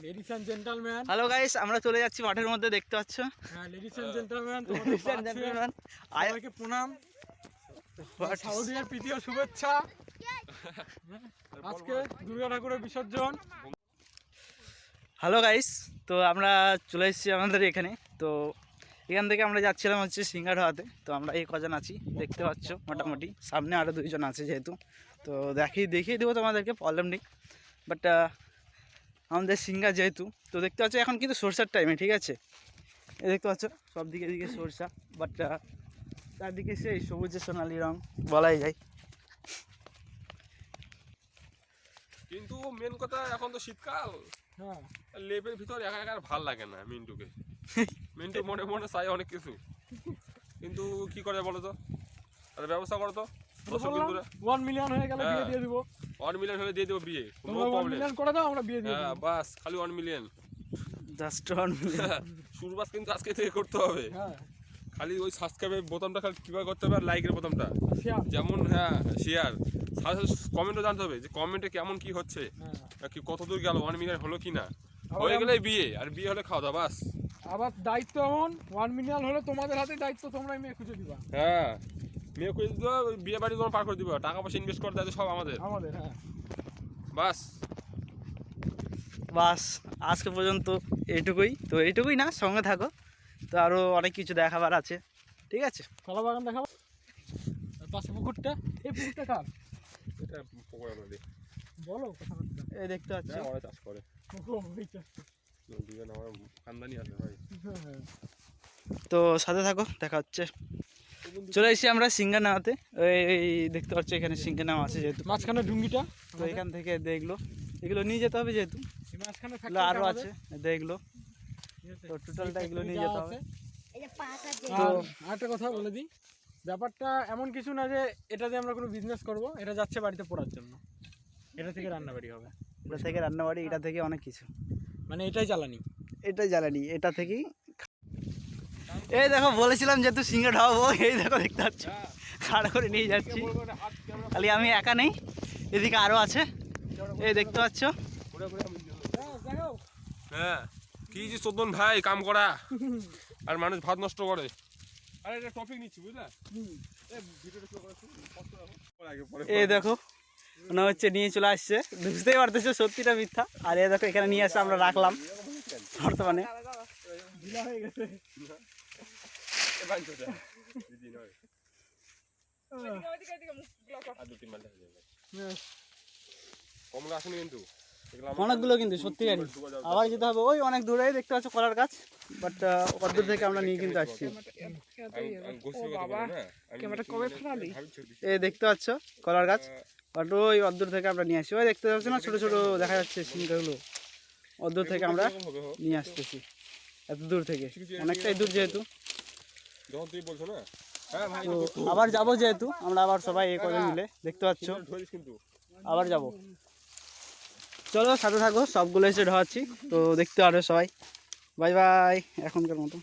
Ladies and gentleman, hello guys, আমরা চলে যাচ্ছি মাঠের মধ্যে, দেখতে পাচ্ছ। হ্যাঁ ladies and gentleman, ladies and gentleman, সবাইকে প্রণাম, শারদীয়ার প্রীতি ও শুভেচ্ছা। আজকে দুর্গা ঠাকুরের বিসর্জন। হ্যালো গাইস, তো আমরা চলে এসেছি আমাদের এখানে। তো এখান থেকে আমরা যাচ্ছিলাম হচ্ছে সিঙ্গারহাতে। তো আমরা এই কজন আছি, দেখতে পাচ্ছ। মোটামুটি সামনে আরও দুইজন আছে যেহেতু, তো দেখিয়ে দেবো তোমাদেরকে, প্রবলেম নেই। বাট আমাদের সিঙ্গার যেহেতু, তো দেখতে পাচ্ছ এখন কিন্তু সরষার টাইমে, ঠিক আছে। এই দেখতে পাচ্ছ সব দিকে এদিকে সরষা, বাট চারদিকে সেই সবুজে সোনালি রং বলাই যায়। কিন্তু মেন কথা এখন তো শীতকাল, হ্যাঁ লেপের ভিতর একা একা ভাল লাগে না মিন্টুকে। মিন্টু মনে মনে চাই অনেক কিছু, কিন্তু কি করে বলো তো, তাহলে ব্যবস্থা করো তো। 1 মিলিয়ন হয়ে গেলে বিয়ে দিয়ে দিব। 1 মিলিয়ন হলে দিয়ে দেবো বিয়ে, কোনো তোমরা 1 প্রবলেম। মিলিয়ন করে দাও, আমরা বিয়ে দিয়ে হ্যাঁ দেব। বাস, খালি 1 মিলিয়ন, জাস্ট 1 মিলিয়ন। শুরুবাস কিন্তু আজকে থেকে করতে হবে। হ্যাঁ খালি ওই সাবস্ক্রাইবের বোতামটা খালি কীভাবে করতে হবে, আর লাইকের বোতামটা শেয়ার। যেমন, হ্যাঁ শেয়ার, সাথে কমেন্টও জানতে হবে যে কমেন্টে কেমন কি হচ্ছে, হ্যাঁ কি কত দূর গেল, 1 মিলিয়ন হলো কি না। আবার হয়ে গেলে বিয়ে, আর বিয়ে হলে খাওয়া দাওয়া বাস। আবার দায়িত্ব এমন 1 মিলিয়ন হলে তোমাদের হাতে দায়িত্ব, তোমরাই মেয়ে খুঁজে দিবা। হ্যাঁ মেয়ে খুঁজে দিতে হবে, বিয়ে বাড়ি তোমার পার করে দিবে, টাকা পয়সা ইনভেস্ট করে দেয় সব আমাদের। হ্যাঁ বাস বাস আজকে পর্যন্ত এইটুকুই। তো এইটুকুই না, সঙ্গে থাকো, তো আরও অনেক কিছু দেখাবার আছে, ঠিক আছে। কলা বাগান দেখাবো, আর পাশে পুকুরটা। এই পুকুরটা কার? এটা পকোড়া নদী, বলো কথাবার্তা। এই দেখতে পাচ্ছ, ওরা চাষ করে, ও, এই চাষটা। দুজন আমার খানদানি আছে ভাই। হ্যাঁ। তো সাথে থাকো, দেখা হচ্ছে। চলে এসেছি আমরা সিঙ্গানাতে। এই দেখতে পাচ্ছ এখানে সিঙ্গানাম আছে যেহেতু, মাঝখানে ডুঙ্গিটা, তো এখান থেকে দেখলো, এগুলো নিয়ে যেতে হবে যেহেতু, এই মাঝখানে এগুলো আরও আছে দেখলো, তো টোটালটা এগুলো নিয়ে যেতে হবে। আর আরেকটা কথা বলে দিই, ব্যাপারটা এমন কিছু না যে এটা দিয়ে আমরা কোনো বিজনেস করব, এটা যাচ্ছে বাড়িতে পড়ার জন্য। এটা থেকে রান্নাবাড়ি হবে, এটা থেকে রান্নাবাড়ি, এটা থেকে অনেক কিছু, মানে এটাই জ্বালানি। এটাই জ্বালানি, এটা থেকেই। এই দেখো, বলেছিলাম যেহেতু সিঙ্গার খাওয়াবো, এই দেখো দেখতে পাচ্ছ খাড়া করে নিয়ে যাচ্ছি। খালি আমি একা নেই, এদিকে আরও আছে, এই দেখতে পাচ্ছ। হ্যাঁ কি যে চোদ্দন ভাই কাম করা, আর মানুষ ভাত নষ্ট করে। আরে এটা টপিক নিচ্ছি বুঝলা, এই দেখো মনে হচ্ছে নিয়ে চলে আসছে, বুঝতেই পারতেছো সত্যিটা মিথ্যা। আর এই দেখো এখানে নিয়ে এসে আমরা রাখলাম বর্তমানে। কমলা আসেনি কিন্তু, অনেকগুলো কিন্তু সত্যিকারই। আবার যেতে হবে ওই অনেক দূরে, দেখতে পাচ্ছ কলার গাছ, বাট অদূর থেকে আমরা নিয়ে কিন্তু আসছি। এই দেখতে পাচ্ছ কলার গাছ, বাট ওই অদূর থেকে আমরা নিয়ে আসছি। ওই দেখতে পাচ্ছ না, ছোটো ছোটো দেখা যাচ্ছে সিংহগুলো, অদূর থেকে আমরা নিয়ে আসতেছি, এত দূর থেকে, অনেকটাই দূর যেহেতু। যখন তুই বলছো না, তো আবার যাবো যেহেতু আমরা, আবার সবাই এই করে মিলে, দেখতে পাচ্ছ আবার যাব। চলো সাথে থাকো, সবগুলো এসে ঢোয়াচ্ছি, তো দেখতে পারবে সবাই। বাই বাই এখনকার মতো।